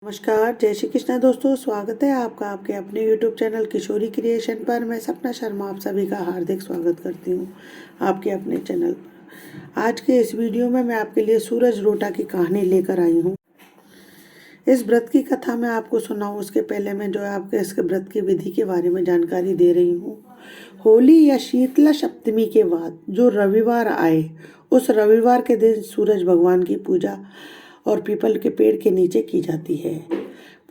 नमस्कार, जय श्री कृष्णा दोस्तों। स्वागत है आपका आपके अपने YouTube चैनल किशोरी क्रिएशन पर। मैं सपना शर्मा आप सभी का हार्दिक स्वागत करती हूँ आपके अपने चैनल पर। आज के इस वीडियो में मैं आपके लिए सूरज रोटा की कहानी लेकर आई हूँ। इस व्रत की कथा मैं आपको सुनाऊँ उसके पहले मैं जो है आपके इस व्रत की विधि के बारे में जानकारी दे रही हूँ। होली या शीतला सप्तमी के बाद जो रविवार आए, उस रविवार के दिन सूरज भगवान की पूजा और पीपल के पेड़ के नीचे की जाती है।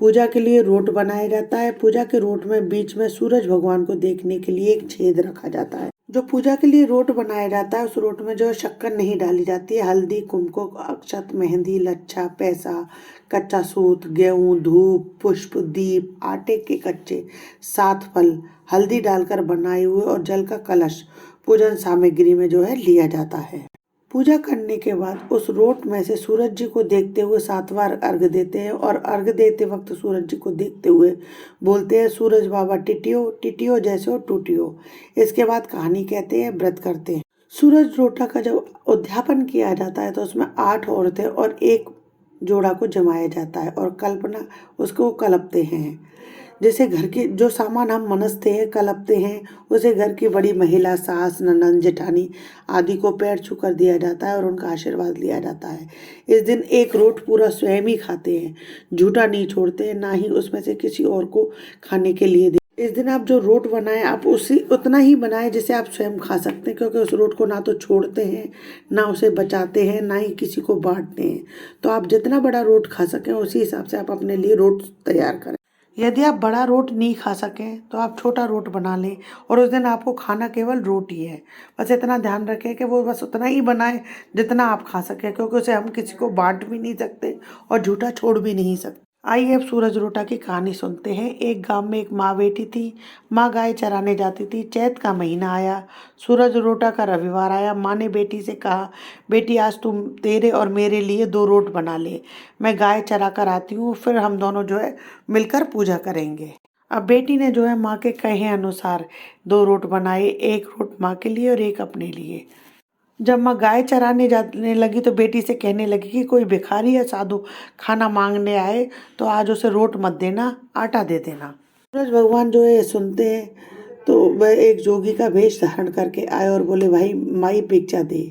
पूजा के लिए रोट बनाया जाता है। पूजा के रोट में बीच में सूरज भगवान को देखने के लिए एक छेद रखा जाता है। जो पूजा के लिए रोट बनाया जाता है उस रोट में जो शक्कर नहीं डाली जाती है। हल्दी, कुमकुम, अक्षत, मेहंदी, लच्छा, पैसा, कच्चा सूत, गेहूं, धूप, पुष्प, दीप, आटे के कच्चे 7 फल, हल्दी डालकर बनाए हुए और जल का कलश पूजन सामग्री में जो है लिया जाता है। पूजा करने के बाद उस रोट में से सूरज जी को देखते हुए 7 बार अर्घ देते हैं और अर्घ देते वक्त सूरज जी को देखते हुए बोलते हैं, सूरज बाबा टिटियो टिटियो जैसे हो टूटियो। इसके बाद कहानी कहते हैं, व्रत करते हैं। सूरज रोटा का जब उद्यापन किया जाता है तो उसमें 8 औरतें और एक जोड़ा को जमाया जाता है और कल्पना उसको कलपते हैं। जैसे घर के जो सामान हम मनसते हैं, कलपते हैं, उसे घर की बड़ी महिला, सास, ननंद, जेठानी आदि को पैर छू कर दिया जाता है और उनका आशीर्वाद लिया जाता है। इस दिन एक रोट पूरा स्वयं ही खाते हैं, झूठा नहीं छोड़ते हैं, ना ही उसमें से किसी और को खाने के लिए दे। इस दिन आप जो रोट बनाएं आप उसी उतना ही बनाएं जिसे आप स्वयं खा सकते हैं, क्योंकि उस रोट को ना तो छोड़ते हैं, ना उसे बचाते हैं, ना ही किसी को बांटते हैं। तो आप जितना बड़ा रोट खा सकें उसी हिसाब से आप अपने लिए रोट तैयार करें। यदि आप बड़ा रोट नहीं खा सकें तो आप छोटा रोट बना लें और उस दिन आपको खाना केवल रोटी है। बस इतना ध्यान रखें कि वो बस उतना ही बनाएं जितना आप खा सकें, क्योंकि उसे हम किसी को बांट भी नहीं सकते और झूठा छोड़ भी नहीं सकते। आइए अब सूरज रोटा की कहानी सुनते हैं। एक गांव में एक माँ बेटी थी। माँ गाय चराने जाती थी। चैत का महीना आया, सूरज रोटा का रविवार आया। माँ ने बेटी से कहा, बेटी आज तुम तेरे और मेरे लिए 2 रोट बना ले। मैं गाय चरा कर आती हूँ, फिर हम दोनों जो है मिलकर पूजा करेंगे। अब बेटी ने जो है माँ के कहे अनुसार 2 रोट बनाए, एक रोट माँ के लिए और एक अपने लिए। जब माँ गाय चराने जाने लगी तो बेटी से कहने लगी कि कोई भिखारी या साधु खाना मांगने आए तो आज उसे रोट मत देना, आटा दे देना। सूरज भगवान जो है सुनते हैं तो वह एक जोगी का वेश धारण करके आए और बोले, भाई माई भिक्षा दे।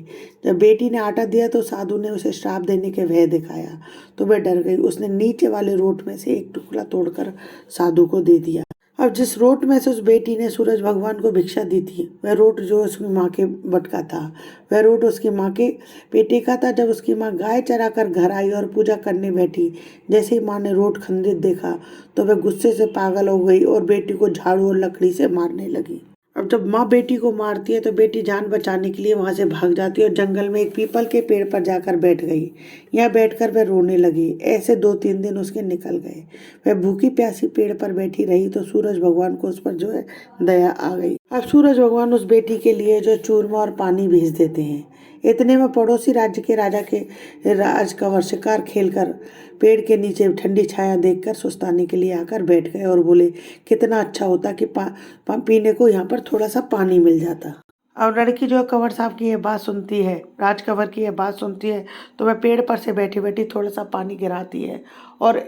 जब बेटी ने आटा दिया तो साधु ने उसे श्राप देने के भय दिखाया तो वह डर गई। उसने नीचे वाले रोट में से एक टुकड़ा तोड़कर साधु को दे दिया। अब जिस रोट में से उस बेटी ने सूरज भगवान को भिक्षा दी थी, वह रोट जो उसकी माँ के बट का था, वह रोट उसकी माँ के बेटे का था। जब उसकी माँ गाय चरा कर घर आई और पूजा करने बैठी, जैसे ही माँ ने रोट खंडित देखा तो वह गुस्से से पागल हो गई और बेटी को झाड़ू और लकड़ी से मारने लगी। अब जब माँ बेटी को मारती है तो बेटी जान बचाने के लिए वहां से भाग जाती है और जंगल में एक पीपल के पेड़ पर जाकर बैठ गई। यहाँ बैठकर वह रोने लगी। ऐसे 2-3 दिन उसके निकल गए। वह भूखी प्यासी पेड़ पर बैठी रही तो सूरज भगवान को उस पर जो है दया आ गई। अब सूरज भगवान उस बेटी के लिए जो चूरमा और पानी भेज देते हैं। इतने में पड़ोसी राज्य के राजा के राजकंवर शिकार खेलकर पेड़ के नीचे ठंडी छाया देखकर सुस्ताने के लिए आकर बैठ गए और बोले, कितना अच्छा होता कि पीने को यहाँ पर थोड़ा सा पानी मिल जाता। और लड़की जो कंवर साहब की ये बात सुनती है, राजकंवर की ये बात सुनती है तो वह पेड़ पर से बैठी बैठी थोड़ा सा पानी गिराती है और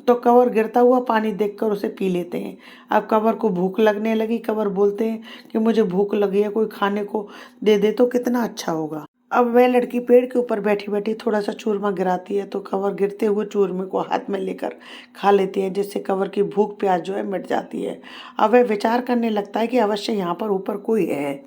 तो कंवर गिरता हुआ पानी देखकर उसे पी लेते हैं। अब कंवर को भूख लगने लगी। कंवर बोलते हैं कि मुझे भूख लगी है, कोई खाने को दे दे तो कितना अच्छा होगा। अब वह लड़की पेड़ के ऊपर बैठी बैठी थोड़ा सा चूरमा गिराती है तो कंवर गिरते हुए चूरमे को हाथ में लेकर खा लेती है, जिससे कंवर की भूख प्यास जो है मिट जाती है। अब वह विचार करने लगता है कि अवश्य यहाँ पर ऊपर कोई है।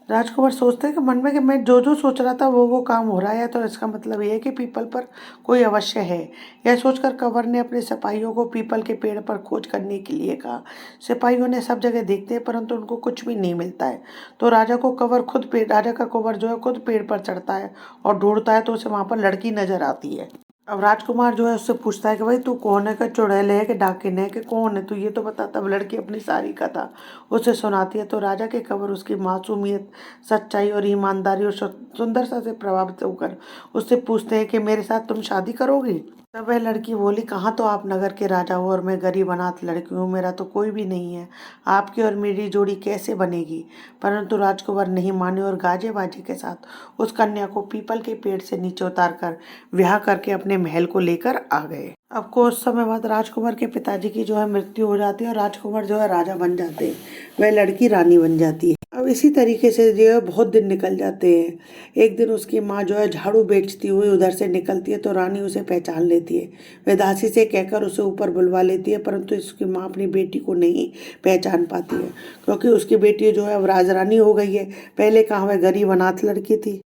राजकुमार सोचते हैं कि मन में कि मैं जो जो सोच रहा था वो काम हो रहा है, तो इसका मतलब ये है कि पीपल पर कोई अवश्य है। यह सोचकर कंवर ने अपने सिपाहियों को पीपल के पेड़ पर खोज करने के लिए कहा। सिपाहियों ने सब जगह देखते हैं परंतु उनको कुछ भी नहीं मिलता है। तो राजा का कंवर जो है खुद पेड़ पर चढ़ता है और ढूंढता है तो उसे वहाँ पर लड़की नजर आती है। अब राजकुमार जो है उससे पूछता है कि भाई तू कौन है, कि चुड़ैल है कि डाकिन है कि कौन है, तू ये तो बता। तब लड़की अपनी सारी कथा उसे सुनाती है तो राजा के कंवर उसकी मासूमियत, सच्चाई और ईमानदारी और सुंदरता से प्रभावित होकर उससे पूछते हैं कि मेरे साथ तुम शादी करोगी। तब वह लड़की बोली, कहाँ तो आप नगर के राजा हो और मैं गरीब अनाथ लड़की हूँ, मेरा तो कोई भी नहीं है, आपकी और मेरी जोड़ी कैसे बनेगी। परंतु राजकुमार नहीं माने और गाजे बाजे के साथ उस कन्या को पीपल के पेड़ से नीचे उतार कर ब्याह करके अपने महल को लेकर आ गए। अब कुछ समय बाद राजकुमार के पिताजी की जो है मृत्यु हो जाती है और राजकुमार जो है राजा बन जाते हैं, वह लड़की रानी बन जाती है। अब इसी तरीके से जो है बहुत दिन निकल जाते हैं। एक दिन उसकी माँ जो है झाड़ू बेचती हुई उधर से निकलती है तो रानी उसे पहचान लेती है। वह दासी से कहकर उसे ऊपर बुलवा लेती है, परंतु उसकी माँ अपनी बेटी को नहीं पहचान पाती है, क्योंकि उसकी बेटी जो है अब राजरानी हो गई है। पहले कहाँ वह गरीब अनाथ लड़की थी,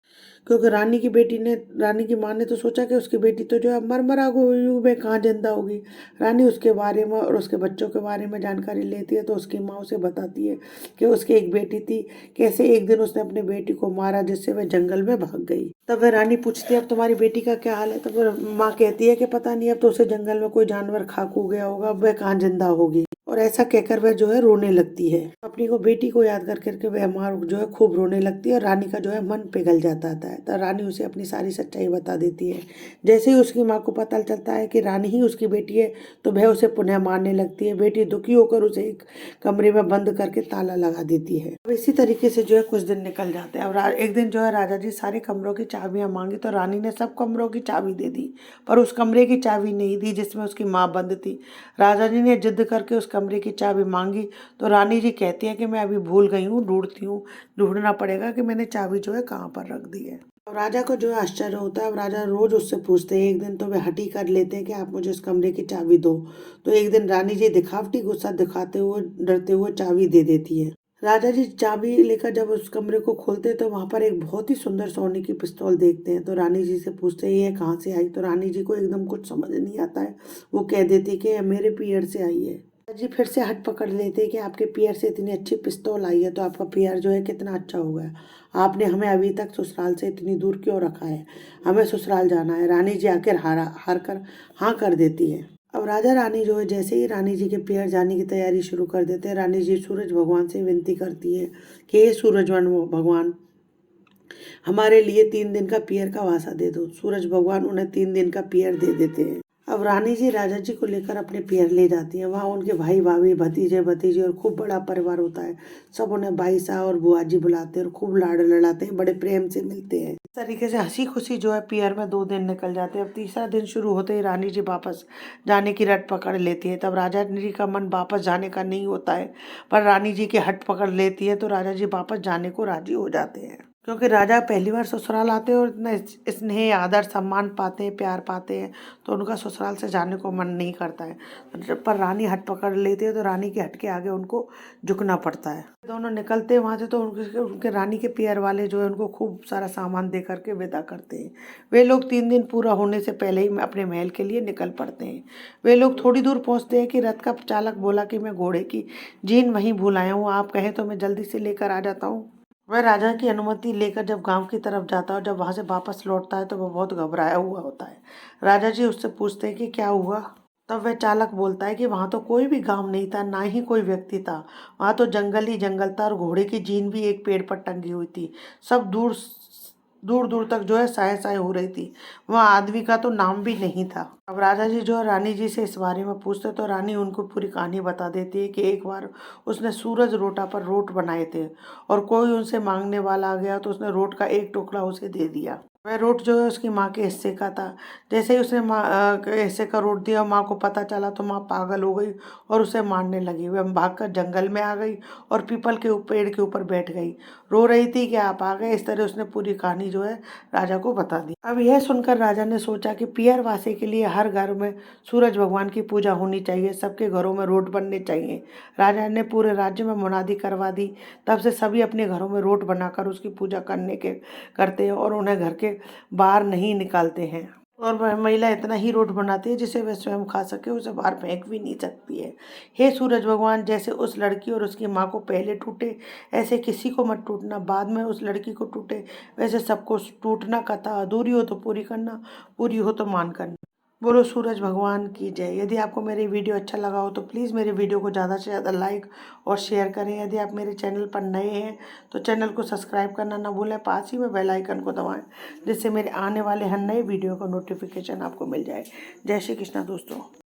क्योंकि रानी की माँ ने तो सोचा कि उसकी बेटी तो जो है मर गई, कहाँ जिंदा होगी। रानी उसके बारे में और उसके बच्चों के बारे में जानकारी लेती है तो उसकी माँ उसे बताती है कि उसकी एक बेटी थी, कैसे एक दिन उसने अपनी बेटी को मारा जिससे वह जंगल में भाग गई। तब वह रानी पूछती है, अब तुम्हारी बेटी का क्या हाल है। तब वह माँ कहती है कि पता नहीं, अब तो उसे जंगल में कोई जानवर खा खू गया होगा, अब वह कहाँ जिंदा होगी। और ऐसा कहकर वह जो है रोने लगती है। अपनी को बेटी को याद कर करके वह माँ जो है खूब रोने लगती है और रानी का जो है मन पिघल जाता है। तो रानी उसे अपनी सारी सच्चाई बता देती है। जैसे ही उसकी माँ को पता चलता है कि रानी ही उसकी बेटी है तो वह उसे पुनः मारने लगती है। बेटी दुखी होकर उसे एक कमरे में बंद करके ताला लगा देती है। अब इसी तरीके से जो है कुछ दिन निकल जाते हैं। अब एक दिन जो है राजा जी सारे कमरों की चाबियां मांगी तो रानी ने सब कमरों की चाबी दे दी, पर उस कमरे की चाबी नहीं दी जिसमें उसकी माँ बंद थी। राजा जी ने जिद करके उस कमरे की चाबी मांगी तो रानी जी कहती है कि मैं अभी भूल गई हूँ, ढूंढती हूँ, ढूंढना पड़ेगा कि मैंने चाबी जो है कहाँ पर रख दी है। अब राजा को जो है आश्चर्य होता है। अब राजा रोज उससे पूछते हैं। एक दिन तो वे हटी कर लेते हैं कि आप मुझे उस कमरे की चाबी दो। तो एक दिन रानी जी दिखावटी गुस्सा दिखाते हुए डरते हुए चाबी दे देती है। राजा जी चाबी लेकर जब उस कमरे को खोलते हैं तो वहां पर एक बहुत ही सुंदर सोने की पिस्तौल देखते हैं। तो रानी जी से पूछते हैं ये कहाँ से आई। तो रानी जी को एकदम कुछ समझ नहीं आता है। वो कह देती कि मेरे पियर से आई है। जी फिर से हट पकड़ लेते कि आपके पियर से इतनी अच्छी पिस्तौल आई है तो आपका पियर जो है कितना अच्छा होगा। आपने हमें अभी तक ससुराल से इतनी दूर क्यों रखा है, हमें ससुराल जाना है। रानी जी आकर हार कर हाँ कर देती है। अब राजा रानी जो है जैसे ही रानी जी के पियर जाने की तैयारी शुरू कर देते हैं, रानी जी सूरज भगवान से विनती करती है कि हे सूरज भगवान, हमारे लिए 3 दिन का पियर का वासा दे दो। सूरज भगवान उन्हें 3 दिन का पियर दे देते हैं। अब रानी जी राजा जी को लेकर अपने पियर ले जाती हैं। वहाँ उनके भाई भाभी भतीजे भतीजे और खूब बड़ा परिवार होता है। सब उन्हें भाई साहब और बुआ जी बुलाते हैं और खूब लाड़ लड़ाते हैं, बड़े प्रेम से मिलते हैं। इस तरीके से हंसी खुशी जो है पियर में 2 दिन निकल जाते हैं। अब तीसरा दिन शुरू होते ही रानी जी वापस जाने की रट पकड़ लेती है। तब राजा जी का मन वापस जाने का नहीं होता है, पर रानी जी की हट पकड़ लेती है तो राजा जी वापस जाने को राजी हो जाते हैं, क्योंकि राजा पहली बार ससुराल आते हैं और इतना स्नेह आदर सम्मान पाते हैं, प्यार पाते हैं, तो उनका ससुराल से जाने को मन नहीं करता है। पर रानी हट पकड़ लेती है तो रानी के हट के आगे उनको झुकना पड़ता है। दोनों निकलते हैं वहाँ से तो उनके रानी के पियर वाले जो है उनको खूब सारा सामान दे करके विदा करते हैं। वे लोग 3 दिन पूरा होने से पहले ही अपने महल के लिए निकल पड़ते हैं। वे लोग थोड़ी दूर पहुँचते हैं कि रथ का चालक बोला कि मैं घोड़े की जीन वहीं भूल आया हूँ, आप कहें तो मैं जल्दी से लेकर आ जाता हूँ। वह राजा की अनुमति लेकर जब गांव की तरफ जाता है और जब वहां से वापस लौटता है तो वह बहुत घबराया हुआ होता है। राजा जी उससे पूछते हैं कि क्या हुआ। तब वह चालक बोलता है कि वहां तो कोई भी गांव नहीं था, ना ही कोई व्यक्ति था। वहां तो जंगल ही जंगल था और घोड़े की जीन भी एक पेड़ पर टंगी हुई थी। सब दूर दूर दूर तक जो है साए साए हो रही थी। वहाँ आदमी का तो नाम भी नहीं था। अब राजा जी जो है रानी जी से इस बारे में पूछते तो रानी उनको पूरी कहानी बता देती है कि एक बार उसने सूरज रोटा पर रोट बनाए थे और कोई उनसे मांगने वाला आ गया तो उसने रोट का एक टुकड़ा उसे दे दिया। वह रोट जो है उसकी माँ के हिस्से का था। जैसे ही उसने माँ के हिस्से का रोट दिया, माँ को पता चला तो माँ पागल हो गई और उसे मारने लगी। वह भागकर जंगल में आ गई और पीपल के पेड़ के ऊपर बैठ गई, रो रही थी कि आप आ गए। इस तरह उसने पूरी कहानी जो है राजा को बता दी। अब यह सुनकर राजा ने सोचा कि पियर वासे के लिए हर घर में सूरज भगवान की पूजा होनी चाहिए, सबके घरों में रोट बनने चाहिए। राजा ने पूरे राज्य में मुनादी करवा दी। तब से सभी अपने घरों में रोट बनाकर उसकी पूजा करते हैं और उन्हें घर के बाहर नहीं निकालते हैं। और वह महिला इतना ही रोट बनाती है जिसे वह स्वयं खा सके, उसे बाहर फेंक भी नहीं सकती है। हे सूरज भगवान, जैसे उस लड़की और उसकी माँ को पहले टूटे ऐसे किसी को मत टूटना, बाद में उस लड़की को टूटे वैसे सबको टूटना। कथा अधूरी हो तो पूरी करना, पूरी हो तो मान करना। बोलो सूरज भगवान की जय। यदि आपको मेरी वीडियो अच्छा लगा हो तो प्लीज़ मेरे वीडियो को ज़्यादा से ज़्यादा लाइक और शेयर करें। यदि आप मेरे चैनल पर नए हैं तो चैनल को सब्सक्राइब करना ना भूलें, पास ही में बेल आइकन को दबाएं, जिससे मेरे आने वाले हर नए वीडियो का नोटिफिकेशन आपको मिल जाए। जय श्री कृष्णा दोस्तों।